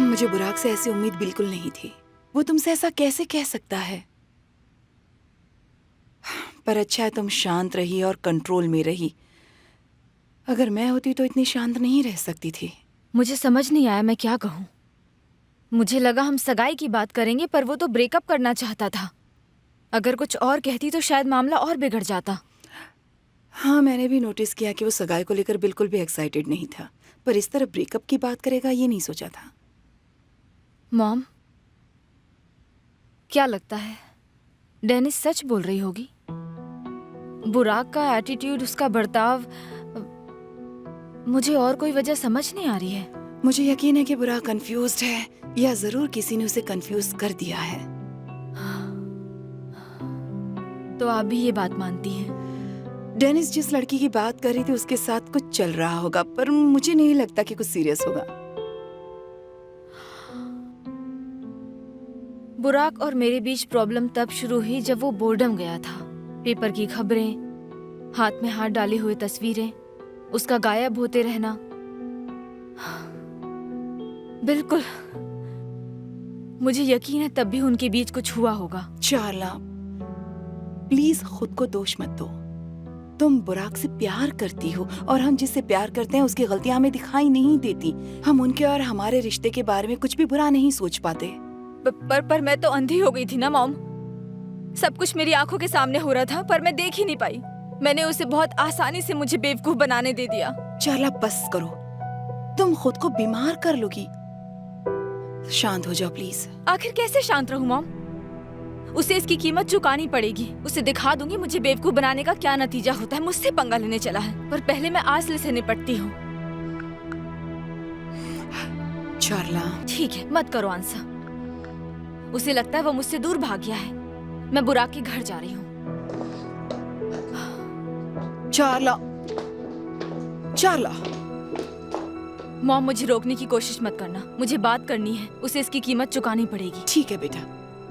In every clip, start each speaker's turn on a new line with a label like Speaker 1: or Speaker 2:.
Speaker 1: मुझे बुराक से ऐसी उम्मीद बिल्कुल नहीं थी। वो तुमसे ऐसा कैसे कह सकता है? पर अच्छा है तुम शांत रही और कंट्रोल में रही। अगर मैं होती तो इतनी शांत नहीं रह सकती थी।
Speaker 2: मुझे समझ नहीं आया मैं क्या कहूँ। मुझे लगा हम सगाई की बात करेंगे, पर वो तो ब्रेकअप करना चाहता था। अगर कुछ और कहती तो शायद मामला और बिगड़ जाता।
Speaker 1: हाँ, मैंने भी नोटिस किया कि वो सगाई को लेकर बिल्कुल भी एक्साइटेड नहीं था, पर इस तरह ब्रेकअप की बात करेगा ये नहीं सोचा था।
Speaker 2: मॉम, क्या लगता है डेनिस सच बोल रही होगी? बुराक का एटीट्यूड, उसका बर्ताव, मुझे और कोई वजह समझ नहीं आ रही है।
Speaker 1: मुझे यकीन है कि बुराक कंफ्यूज्ड है, या जरूर किसी ने उसे कंफ्यूज कर दिया है।
Speaker 2: तो आप भी ये बात मानती हैं?
Speaker 1: डेनिस जिस लड़की की बात कर रही थी उसके साथ कुछ चल रहा होगा, पर मुझे नहीं लगता कि कुछ सीरियस होगा।
Speaker 2: बुराक और मेरे बीच प्रॉब्लम तब शुरू हुई जब वो बोर्डम गया था। पेपर की खबरें, हाथ में हाथ डाले हुए तस्वीरें, उसका गायब होते रहना। बिल्कुल, मुझे यकीन है तब भी उनके बीच कुछ हुआ होगा।
Speaker 1: चार्ला, प्लीज खुद को दोष मत दो। तुम बुराक से प्यार करती हो, और हम जिससे प्यार करते हैं उसकी गलतियां हमें दिखाई नहीं देती। हम उनके और हमारे रिश्ते के बारे में कुछ भी बुरा नहीं सोच पाते।
Speaker 2: पर मैं तो अंधी हो गई थी ना मॉम। सब कुछ मेरी आंखों के सामने हो रहा था, पर मैं देख ही नहीं पाई। मैंने उसे बहुत आसानी से मुझे बेवकूफ बनाने दे दिया।
Speaker 1: चार्ला, बस करो, तुम खुद को बीमार कर लोगी। शांत हो जाओ प्लीज।
Speaker 2: आखिर कैसे शांत रहूं मॉम? उसे इसकी कीमत चुकानी पड़ेगी। उसे दिखा दूंगी मुझे बेवकूफ बनाने का क्या नतीजा होता है। मुझसे पंगा लेने चला है, पर पहले मैं आसले से निपटती हूँ।
Speaker 1: चार्ला,
Speaker 2: ठीक है, मत करो आंसर। उसे लगता है वो मुझसे दूर भाग गया है। मैं बुराक के घर जा रही हूँ।
Speaker 1: चार्ला, चार्ला।
Speaker 2: मॉम, मुझे रोकने की कोशिश मत करना। मुझे बात करनी है, उसे इसकी कीमत चुकानी पड़ेगी।
Speaker 1: ठीक है बेटा,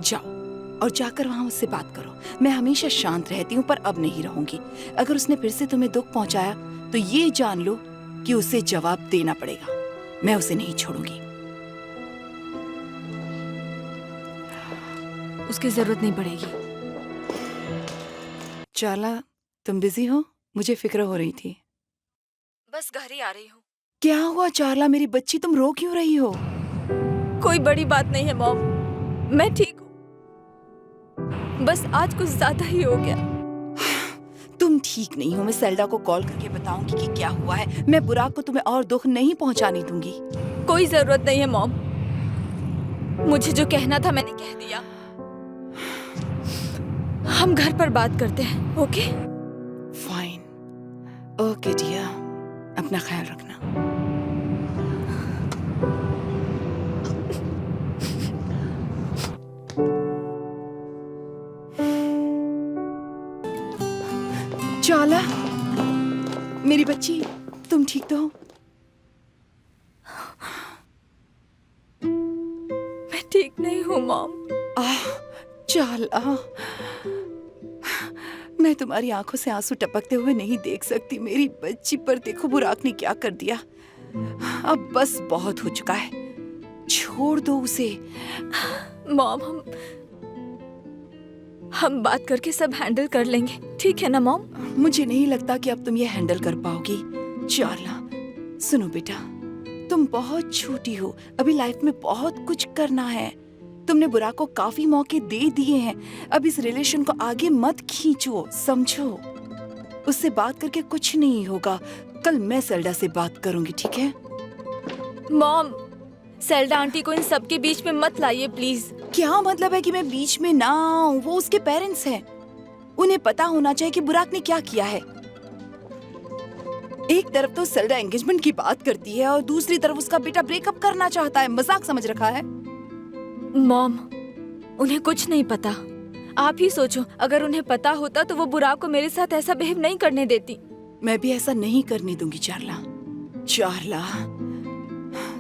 Speaker 1: जाओ और जाकर वहां उससे बात करो। मैं हमेशा शांत रहती हूँ, पर अब नहीं रहूंगी। अगर उसने फिर से तुम्हें दुख पहुंचाया तो ये जान लो कि उसे जवाब देना पड़ेगा। मैं उसे नहीं छोड़ूंगी।
Speaker 2: उसकी जरूरत नहीं पड़ेगी।
Speaker 1: चार्ला, तुम बिजी हो? मुझे फिक्र हो रही थी।
Speaker 2: बस घर ही आ रही हूँ।
Speaker 1: क्या हुआ चार्ला मेरी बच्ची, तुम रो क्यों रही हो?
Speaker 2: कोई बड़ी बात नहीं है मॉम, मैं ठीक हूँ। बस आज कुछ ज्यादा ही हो गया।
Speaker 1: तुम ठीक नहीं हो। मैं सेल्डा को कॉल करके बताऊंगी कि क्या हुआ है। मैं बुराक को तुम्हें और दुख नहीं पहुंचाने दूंगी।
Speaker 2: कोई जरूरत नहीं है मॉम, मुझे जो कहना था मैंने कह दिया। हम घर पर बात करते हैं, ओके?
Speaker 1: फाइन, ओके डियर, अपना ख्याल रखना। चार्ला, मेरी बच्ची, तुम ठीक तो हो?
Speaker 2: मैं ठीक नहीं हूँ मॉम।
Speaker 1: चार्ला, मैं तुम्हारी आंखों से आंसू टपकते हुए नहीं देख सकती मेरी बच्ची, पर देखो बुराक ने क्या कर दिया। अब बस बहुत हो चुका है, छोड़ दो उसे।
Speaker 2: मॉम, हम बात करके सब हैंडल कर लेंगे, ठीक है ना मॉम?
Speaker 1: मुझे नहीं लगता कि अब तुम ये हैंडल कर पाओगी। चार्ला, सुनो बेटा, तुम बहुत छोटी हो, अभी लाइफ में बहुत कुछ करना है। तुमने बुराक को काफी मौके दे दिए हैं। अब इस रिलेशन को आगे मत खींचो, समझो? उससे बात करके कुछ नहीं होगा। कल मैं सेल्डा से बात करूंगी, ठीक है?
Speaker 2: मॉम, सेल्डा आंटी को इन सब के बीच में मत लाइए प्लीज।
Speaker 1: क्या मतलब है कि मैं बीच में ना आऊं? वो उसके पेरेंट्स हैं, उन्हें पता होना चाहिए कि बुराक ने क्या किया है। एक तरफ तो सेल्डा एंगेजमेंट की बात करती है और दूसरी तरफ उसका बेटा ब्रेकअप करना चाहता है। मजाक समझ रखा है?
Speaker 2: मॉम, उन्हें कुछ नहीं पता। आप ही सोचो, अगर उन्हें पता होता तो वो बुराक को मेरे साथ ऐसा बिहेव नहीं करने देती।
Speaker 1: मैं भी ऐसा नहीं करने दूंगी चार्ला। चार्ला,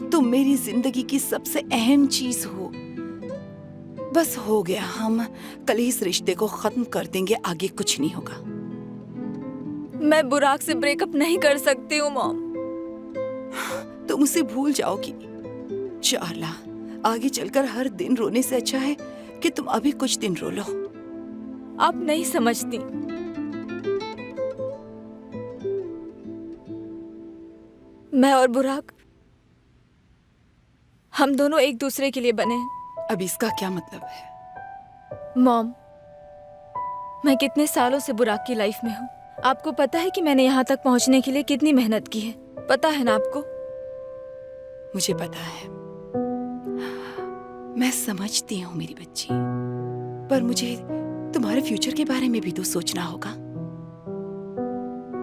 Speaker 1: तुम मेरी जिंदगी की सबसे अहम चीज हो। बस हो गया, हम कल ही इस रिश्ते को खत्म कर देंगे, आगे कुछ नहीं होगा।
Speaker 2: मैं बुराक से ब्रेकअप नहीं कर सकती हूँ मॉम।
Speaker 1: तुम उसे भूल जाओगी। चार्ला, आगे चलकर हर दिन रोने से अच्छा है कि तुम अभी कुछ दिन रो लो।
Speaker 2: आप नहीं समझती। मैं और बुराक, हम दोनों एक दूसरे के लिए बने हैं।
Speaker 1: अब इसका क्या मतलब है?
Speaker 2: मॉम, मैं कितने सालों से बुराक की लाइफ में हूँ। आपको पता है कि मैंने यहाँ तक पहुँचने के लिए कितनी मेहनत की है? पता है ना आपको?
Speaker 1: मुझे पता है, मैं समझती हूँ मेरी बच्ची, पर मुझे तुम्हारे फ्यूचर के बारे में भी तो सोचना होगा।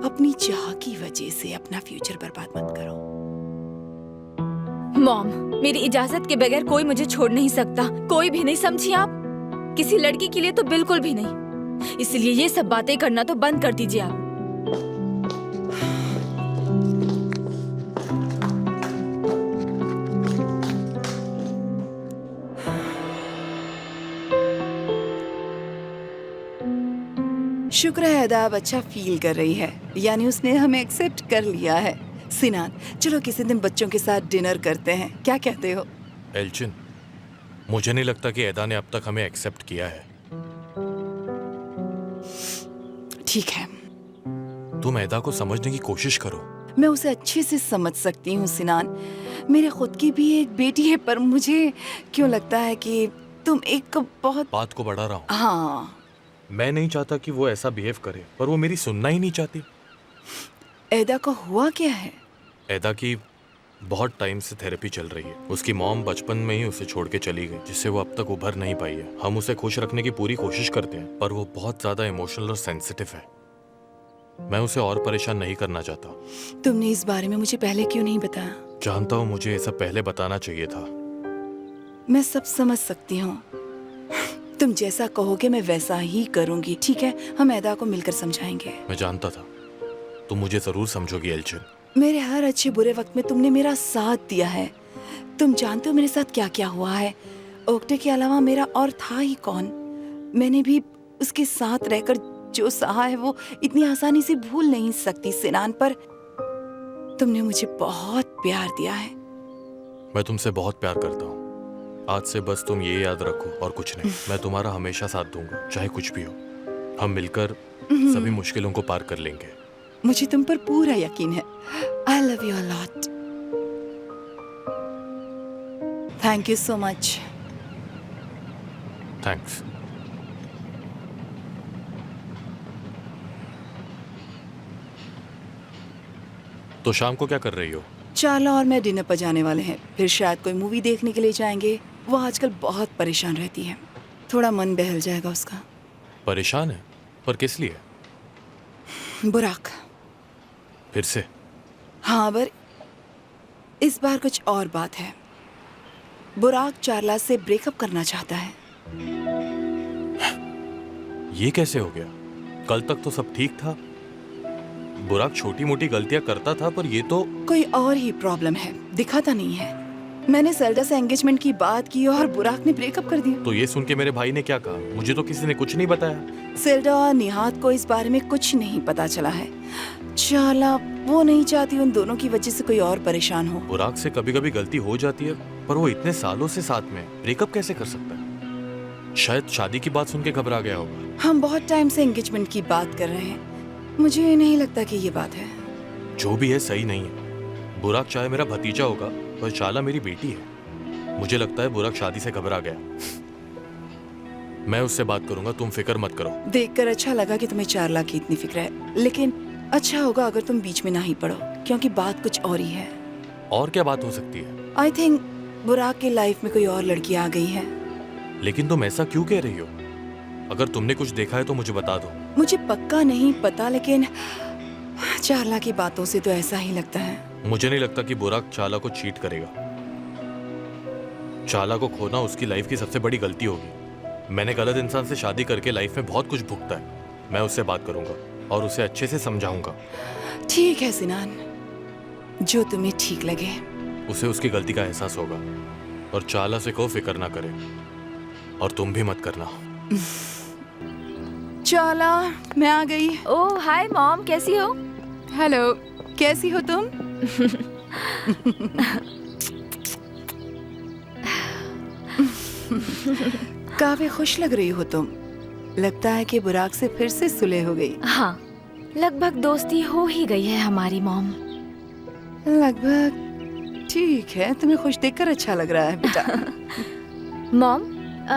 Speaker 1: अपनी चाह की वजह से अपना फ्यूचर बर्बाद मत करो।
Speaker 2: मॉम, मेरी इजाजत के बगैर कोई मुझे छोड़ नहीं सकता, कोई भी नहीं, समझी आप? किसी लड़की के लिए तो बिल्कुल भी नहीं। इसलिए ये सब बातें करना तो बंद कर दीजिए आप।
Speaker 1: शुक्र है अदा अब अच्छा फील कर रही है, यानी उसने हमें एक्सेप्ट कर लिया है। सिनान, चलो किसी दिन बच्चों के साथ डिनर करते हैं, क्या कहते हो?
Speaker 3: एल्चिन, मुझे नहीं लगता कि एदा ने अब तक हमें एक्सेप्ट किया है।
Speaker 1: ठीक है,
Speaker 3: तुम एदा को समझने की कोशिश करो।
Speaker 1: मैं उसे अच्छे से समझ सकती हूँ सिनान। मेरे खुद की भी एक बेटी है, पर मुझे क्यों लगता है कि तुम एक बहुत...
Speaker 3: बात को बढ़ा रहा हूँ।
Speaker 1: हाँ,
Speaker 3: मैं नहीं चाहता कि वो ऐसा बिहेव करे, पर वो मेरी सुनना ही नहीं चाहती।
Speaker 1: एदा को हुआ क्या है?
Speaker 3: एदा की बहुत टाइम से थेरेपी चल रही है। उसकी मॉम बचपन में ही उसे छोड़ के चली गई, जिससे वो अब तक उभर नहीं पाई है। हम उसे खुश रखने की पूरी कोशिश करते हैं, पर वो बहुत ज्यादा इमोशनल और सेंसिटिव है। मैं उसे और परेशान नहीं करना चाहता।
Speaker 1: तुमने इस बारे में मुझे पहले क्यों नहीं बताया?
Speaker 3: जानता हूँ मुझे ये सब पहले बताना चाहिए था।
Speaker 1: मैं सब समझ सकती हूँ। तुम जैसा कहोगे मैं वैसा ही करूंगी, ठीक है? हम एदा को मिलकर समझाएंगे।
Speaker 3: मैं जानता था तुम मुझे जरूर समझोगी एल्चिन।
Speaker 1: मेरे हर अच्छे बुरे वक्त में तुमने मेरा साथ दिया है। तुम जानते हो मेरे साथ क्या क्या हुआ है। ओक्टे के अलावा मेरा और था ही कौन। मैंने भी उसके साथ रहकर जो सहा है वो इतनी आसानी से भूल नहीं सकती सिनान, पर तुमने मुझे बहुत प्यार दिया है।
Speaker 3: मैं तुमसे बहुत प्यार करता हूँ। आज से बस तुम ये याद रखो और कुछ नहीं। मैं तुम्हारा हमेशा साथ दूंगा, चाहे कुछ भी हो। हम मिलकर सभी मुश्किलों को पार कर लेंगे।
Speaker 1: मुझे तुम पर पूरा यकीन है। I love you a lot. Thank you so much.
Speaker 3: Thanks. तो शाम को क्या कर रही हो?
Speaker 1: चार्ला और मैं डिनर पर जाने वाले हैं, फिर शायद कोई मूवी देखने के लिए जाएंगे। वो आजकल बहुत परेशान रहती है, थोड़ा मन बहल जाएगा उसका।
Speaker 3: परेशान है? पर किस लिए?
Speaker 1: बुराक।
Speaker 3: फिर से?
Speaker 1: हाँ, पर इस बार कुछ और बात है। बुराक चार्ला से ब्रेकअप करना चाहता है।
Speaker 3: ये कैसे हो गया? कल तक तो सब ठीक था। बुराक छोटी मोटी गलतियां करता था, पर ये तो...
Speaker 1: कोई और ही प्रॉब्लम है, दिखाता नहीं है। मैंने सेल्डा से एंगेजमेंट की बात की और बुराक ने ब्रेकअप कर दिया।
Speaker 3: तो ये सुन के मेरे भाई ने क्या कहा? मुझे तो किसी ने कुछ नहीं बताया।
Speaker 1: सेल्डा और निहात को इस बारे में कुछ नहीं पता चला है। चार्ला वो नहीं चाहती उन दोनों की वजह से कोई और परेशान हो।
Speaker 3: बुराक से कभी कभी गलती हो जाती है, पर वो इतने सालों से साथ में, ब्रेकअप कैसे कर सकता है? शायद शादी की बात सुन के घबरा गया होगा।
Speaker 1: हम बहुत टाइम से एंगेजमेंट की बात कर रहे हैं, मुझे नहीं लगता कि ये बात है।
Speaker 3: जो भी है सही नहीं है। बुराक चाहे मेरा भतीजा होगा, पर चाला मेरी बेटी है। मुझे लगता है बुराक शादी से घबरा गया। मैं उससे बात करूंगा, तुम फिक्र मत करो।
Speaker 1: देखकर अच्छा लगा कि तुम्हें चार्ला की इतनी फिक्र है, लेकिन अच्छा होगा अगर तुम बीच में ना ही पड़ो, क्योंकि बात कुछ और ही है।
Speaker 3: और क्या बात हो सकती है?
Speaker 1: आई थिंक बुराक की लाइफ में कोई और लड़की आ गई है।
Speaker 3: लेकिन तुम ऐसा क्यों कह रही हो? अगर तुमने कुछ देखा है तो मुझे बता दो।
Speaker 1: मुझे पक्का नहीं पता, लेकिन चार्ला की बातों से तो ऐसा ही लगता है।
Speaker 3: मुझे नहीं लगता कि बुराक चाला को चीट करेगा। चाला को खोना उसकी लाइफ की सबसे बड़ी गलती होगी। मैंने गलत इंसान से शादी करके लाइफ में बहुत कुछ भुगता है। मैं उससे बात करूंगा और उसे अच्छे से समझाऊंगा।
Speaker 1: ठीक है सिनान, जो तुम्हें ठीक लगे।
Speaker 3: उसे उसकी गलती का एहसास होगा। और चाला से कहो फिक्र ना करे, और तुम भी मत करना।
Speaker 1: चाला, मैं आ गई।
Speaker 2: ओह हाय मॉम, कैसी हो?
Speaker 1: हेलो, कैसी हो तुम? काफी खुश लग रही हो तुम। लगता है कि बुराक से फिर से सुलह हो गई।
Speaker 2: हाँ, लगभग दोस्ती हो ही गई है हमारी मॉम।
Speaker 1: लगभग ठीक है, तुम्हें खुश देखकर अच्छा लग रहा है बेटा।
Speaker 2: मॉम,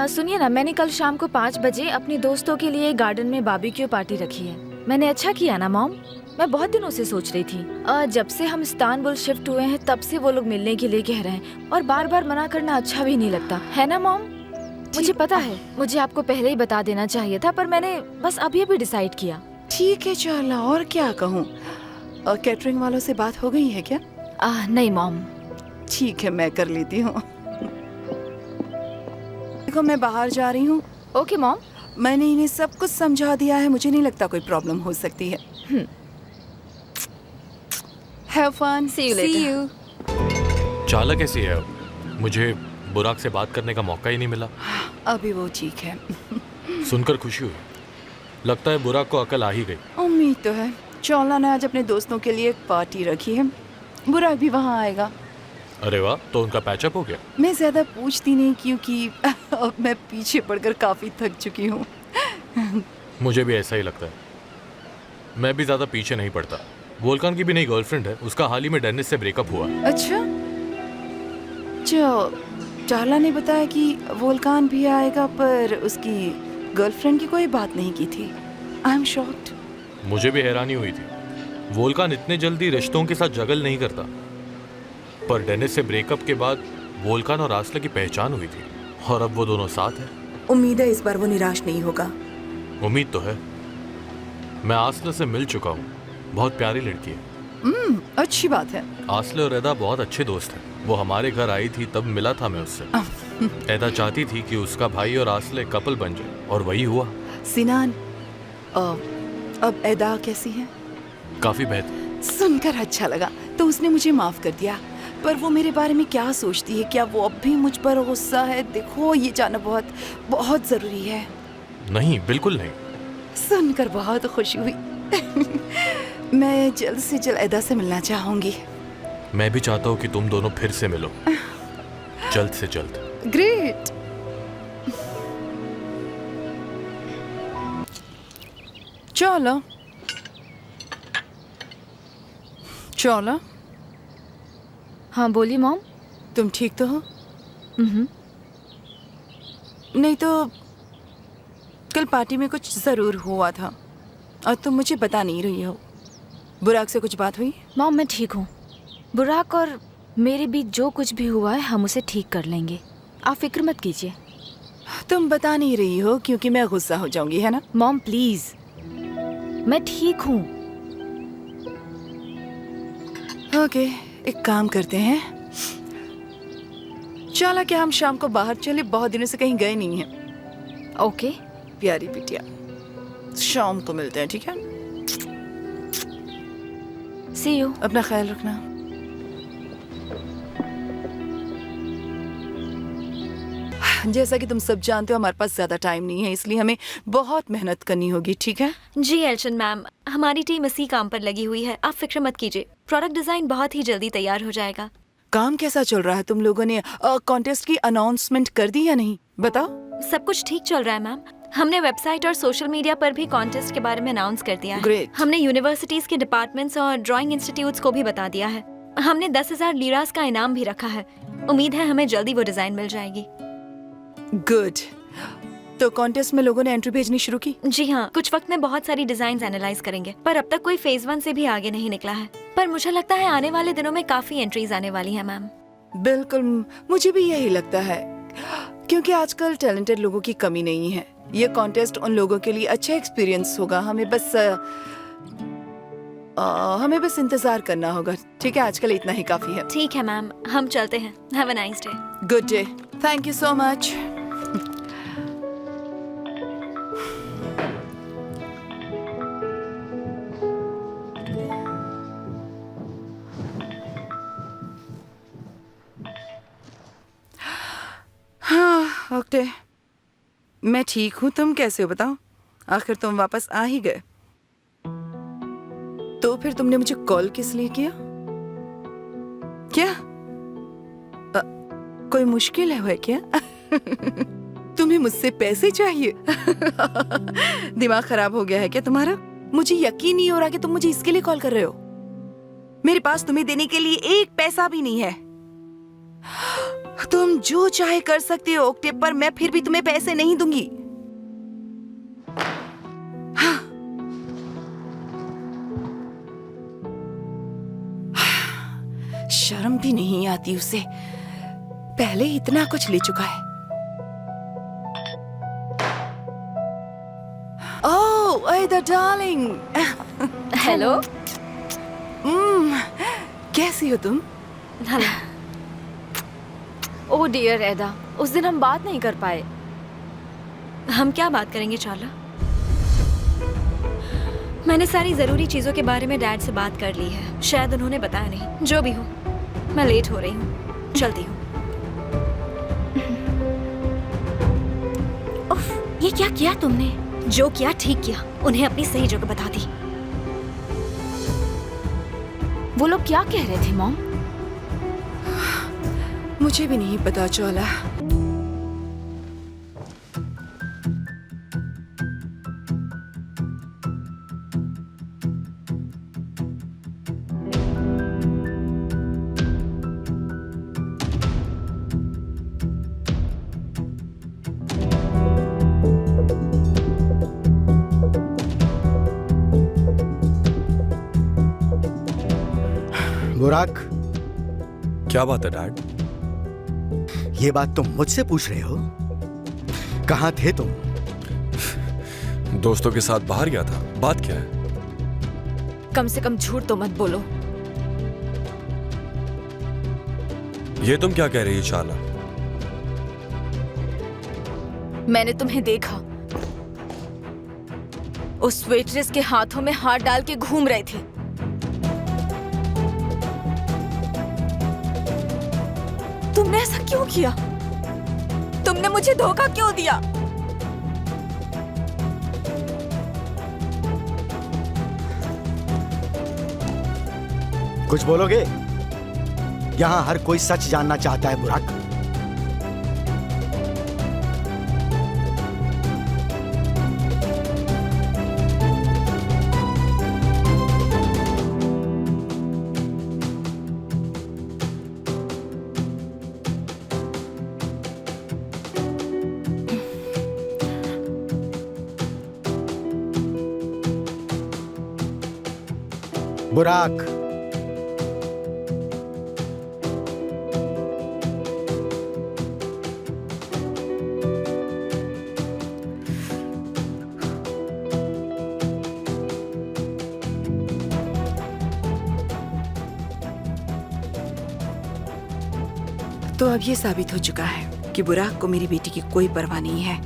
Speaker 2: सुनिए ना, मैंने कल शाम को 5 बजे अपने दोस्तों के लिए गार्डन में बारबेक्यू पार्टी रखी है। मैंने अच्छा किया ना मॉम? मैं बहुत दिनों से सोच रही थी। जब से हम इस्तांबुल शिफ्ट हुए हैं तब से वो लोग मिलने के लिए कह रहे हैं, और बार बार मना करना अच्छा भी नहीं लगता है ना मॉम? मुझे पता है, मुझे आपको पहले ही बता देना चाहिए था, पर मैंने बस अभी अभी डिसाइड किया।
Speaker 1: ठीक है चार्ला, और क्या कहूँ। कैटरिंग वालों से बात हो गई है क्या?
Speaker 2: नहीं मॉम।
Speaker 1: ठीक है, मैं कर लेती हूँ। देखो, मैं बाहर जा रही हूँ।
Speaker 2: Okay mom.
Speaker 1: मैंने इन्हें सब कुछ समझा दिया है, मुझे नहीं लगता कोई प्रॉब्लम हो सकती है। Have fun.
Speaker 2: See you later.
Speaker 3: चाला कैसी है अब? मुझे बुराक से बात करने का मौका ही नहीं मिला।
Speaker 1: अभी वो ठीक है।
Speaker 3: सुनकर खुशी हुई। लगता है बुराक को अकल आ ही गई।
Speaker 1: उम्मीद तो है। चार्ला ने आज अपने दोस्तों के लिए एक पार्टी रखी है, बुराक भी वहाँ आएगा।
Speaker 3: अरे वाह, तो उनका पैचअप हो गया?
Speaker 1: मैं ज्यादा पूछती नहीं, क्योंकि अब मैं पीछे पड़कर काफी थक चुकी हूँ।
Speaker 3: मुझे भी ऐसा ही लगता है। मैं भी ज्यादा पीछे नहीं पड़ता। वोल्कान की भी नई गर्लफ्रेंड है, उसका हाल ही में डेनिस से ब्रेकअप हुआ।
Speaker 1: अच्छा, जो चार्ला ने बताया कि वोल्कान भी आएगा, पर उसकी गर्लफ्रेंड की कोई बात नहीं की थी। I am shocked.
Speaker 3: मुझे भी हैरानी हुई थी। वोल्कान इतने जल्दी रिश्तों के साथ जगल नहीं करता, पर डेनिस से ब्रेकअप के बाद वोल्कान और आस्ले की पहचान हुई थी, और अब वो दोनों साथ हैं।
Speaker 1: उम्मीद है इस बार वो निराश नहीं होगा।
Speaker 3: उम्मीद तो है। मैं आस्ले से मिल चुका हूँ, बहुत प्यारी लड़की है।
Speaker 1: अच्छी बात है।
Speaker 3: आस्ले और एदा बहुत अच्छे दोस्त हैं। वो हमारे घर आई थी तब मिला था मैं उससे। एदा चाहती थी कि उसका भाई और आस्ले कपल बन जाए, और वही हुआ।
Speaker 1: सिनान, अब एदा कैसी है?
Speaker 3: काफी बेहतर।
Speaker 1: सुनकर अच्छा लगा। तो उसने मुझे माफ कर दिया, पर वो मेरे बारे में क्या सोचती है? क्या वो अब भी मुझ पर गुस्सा है? देखो, ये जानना बहुत बहुत जरूरी है।
Speaker 3: नहीं, बिल्कुल नहीं।
Speaker 1: सुनकर बहुत खुशी हुई। मैं जल्द से जल्द एदा से मिलना चाहूंगी।
Speaker 3: मैं भी चाहता हूँ कि तुम दोनों फिर से मिलो, जल्द से जल्द।
Speaker 1: ग्रेट। चलो चलो।
Speaker 2: हाँ बोलिए मॉम।
Speaker 1: तुम ठीक तो हो? नहीं तो कल पार्टी में कुछ जरूर हुआ था और तुम मुझे बता नहीं रही हो। बुराक से कुछ बात हुई?
Speaker 2: मॉम, मैं ठीक हूँ। बुराक और मेरे बीच जो कुछ भी हुआ है हम उसे ठीक कर लेंगे, आप फिक्र मत कीजिए।
Speaker 1: तुम बता नहीं रही हो क्योंकि मैं गुस्सा हो जाऊंगी, है ना?
Speaker 2: मॉम प्लीज, मैं ठीक हूँ।
Speaker 1: ओके, एक काम करते हैं। चला क्या हम शाम को बाहर चले? बहुत दिनों से कहीं गए नहीं हैं।
Speaker 2: ओके
Speaker 1: प्यारी बिटिया, शाम को मिलते हैं, ठीक है?
Speaker 2: सी यू।
Speaker 1: अपना ख्याल रखना। जैसा कि तुम सब जानते हो, हमारे पास ज्यादा टाइम नहीं है, इसलिए हमें बहुत मेहनत करनी होगी, ठीक है?
Speaker 4: जी एल्शन मैम, हमारी टीम इसी काम पर लगी हुई है, आप फिक्र मत कीजिए। प्रोडक्ट डिजाइन बहुत ही जल्दी तैयार हो जाएगा।
Speaker 1: काम कैसा चल रहा है? तुम लोगों ने कॉन्टेस्ट की अनाउंसमेंट कर दी या नहीं? बताओ।
Speaker 4: सब कुछ ठीक चल रहा है मैम। हमने वेबसाइट और सोशल मीडिया पर भी कॉन्टेस्ट के बारे में अनाउंस कर दिया है।
Speaker 1: Great.
Speaker 4: हमने यूनिवर्सिटीज के डिपार्टमेंट्स और ड्राइंग इंस्टीट्यूट्स को भी बता दिया है। हमने 10,000 लीरास का इनाम भी रखा है। उम्मीद है हमें जल्दी वो डिजाइन मिल जाएगी।
Speaker 1: गुड। तो कॉन्टेस्ट में लोगों ने एंट्री भेजनी शुरू की?
Speaker 4: जी हाँ, कुछ वक्त में बहुत सारी डिजाइन एनालाइज करेंगे, पर अब तक कोई फेज 1 से भी आगे नहीं निकला है। पर मुझे लगता है आने वाले दिनों में काफी एंट्रीज आने वाली है मैम।
Speaker 1: बिल्कुल, मुझे भी यही लगता है, क्योंकि आजकल टैलेंटेड लोगों की कमी नहीं है। ये कॉन्टेस्ट उन लोगों के लिए अच्छा एक्सपीरियंस होगा। हमें बस इंतजार करना होगा, ठीक है? आजकल इतना ही काफी है।
Speaker 4: ठीक है मैम, हम चलते हैं। Have a nice day.
Speaker 1: Good day. Thank you so much. हाँ, ओके, मैं ठीक हूँ। तुम कैसे हो बताओ? आखिर तुम वापस आ ही गए। तो फिर तुमने मुझे कॉल किस लिए किया? क्या कोई मुश्किल है क्या? तुम्हें मुझसे पैसे चाहिए? दिमाग खराब हो गया है क्या तुम्हारा? मुझे यकीन नहीं हो रहा कि तुम मुझे इसके लिए कॉल कर रहे हो। मेरे पास तुम्हें देने के लिए एक पैसा भी नहीं है। तुम जो चाहे कर सकती हो ओक्टेव, पर मैं फिर भी तुम्हें पैसे नहीं दूंगी। हाँ। शर्म भी नहीं आती उसे, पहले इतना कुछ ले चुका है। ओह एदा डार्लिंग,
Speaker 2: हेलो।
Speaker 1: कैसी हो तुम?
Speaker 4: हेलो।
Speaker 2: ओह डियर एदा, उस दिन हम बात नहीं कर पाए।
Speaker 4: हम क्या बात करेंगे चार्ला? मैंने सारी जरूरी चीजों के बारे में डैड से बात कर ली है, शायद उन्होंने बताया नहीं। जो भी हो, मैं लेट हो रही हूँ, चलती हूँ।
Speaker 2: उफ, ये क्या किया तुमने?
Speaker 4: जो किया ठीक किया, उन्हें अपनी सही जगह बता दी।
Speaker 2: वो लोग क्या कह रहे थे मॉम?
Speaker 1: मुझे भी नहीं पता चला।
Speaker 5: बुराक,
Speaker 6: क्या बात है डैड?
Speaker 5: ये बात तुम मुझसे पूछ रहे हो? कहाँ थे तुम?
Speaker 6: दोस्तों के साथ बाहर गया था। बात क्या है?
Speaker 2: कम से कम झूठ तो मत बोलो।
Speaker 6: ये तुम क्या कह रही है चार्ला?
Speaker 2: मैंने तुम्हें देखा, उस वेट्रेस के हाथों में हाथ डाल के घूम रहे थे। तुमने ऐसा क्यों किया? तुमने मुझे धोखा क्यों दिया?
Speaker 5: कुछ बोलोगे? यहाँ हर कोई सच जानना चाहता है बुराक। बुराक,
Speaker 1: तो अब ये साबित हो चुका है कि बुराक को मेरी बेटी की कोई परवाह नहीं है।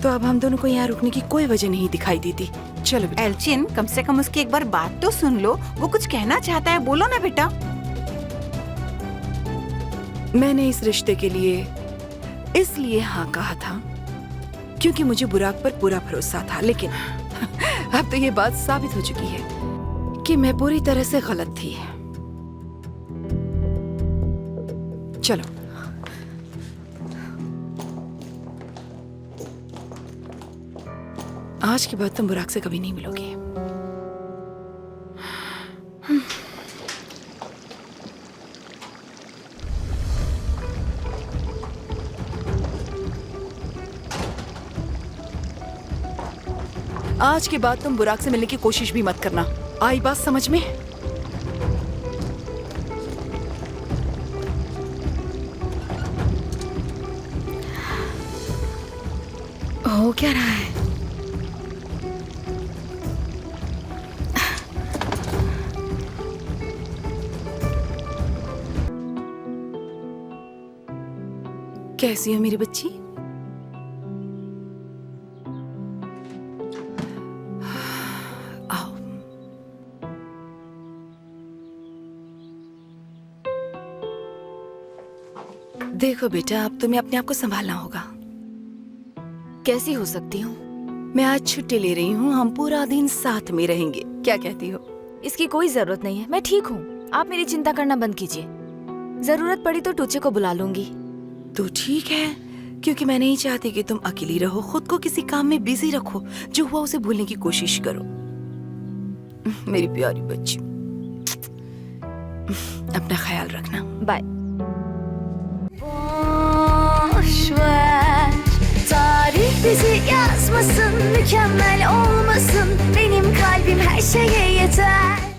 Speaker 1: तो अब हम दोनों को यहाँ रुकने की कोई वजह नहीं दिखाई देती। चलो बेटा।
Speaker 7: एल्चिन, कम से कम उसकी एक बार बात तो सुन लो। वो कुछ कहना चाहता है, बोलो ना बेटा।
Speaker 1: मैंने इस रिश्ते के लिए इसलिए हाँ कहा था क्योंकि मुझे बुराक पर पूरा भरोसा था, लेकिन अब तो ये बात साबित हो चुकी है कि मैं पूरी तरह से गलत थी। चलो। आज के बाद तुम बुराक से कभी नहीं मिलोगे। आज के बाद तुम बुराक से मिलने की कोशिश भी मत करना। आई बात समझ में? हो क्या रहा है? कैसी हो मेरी बच्ची? आओ। देखो बेटा, अब तुम्हें अपने आप को संभालना होगा।
Speaker 2: कैसी हो सकती हूँ?
Speaker 1: मैं आज छुट्टी ले रही हूँ, हम पूरा दिन साथ में रहेंगे। क्या कहती हो?
Speaker 2: इसकी कोई जरूरत नहीं है, मैं ठीक हूँ। आप मेरी चिंता करना बंद कीजिए। जरूरत पड़ी तो टूचे को बुला लूंगी।
Speaker 1: तू ठीक है? क्योंकि मैं नहीं चाहती कि तुम अकेली रहो। खुद को किसी काम में बिजी रखो। जो हुआ उसे भूलने की कोशिश करो। मेरी प्यारी बच्ची, अपना ख्याल रखना।
Speaker 2: Bye.
Speaker 8: Boş ver, tarih bizi yazmasın, mükemmel olmasın. Benim kalbim her şeye yeter.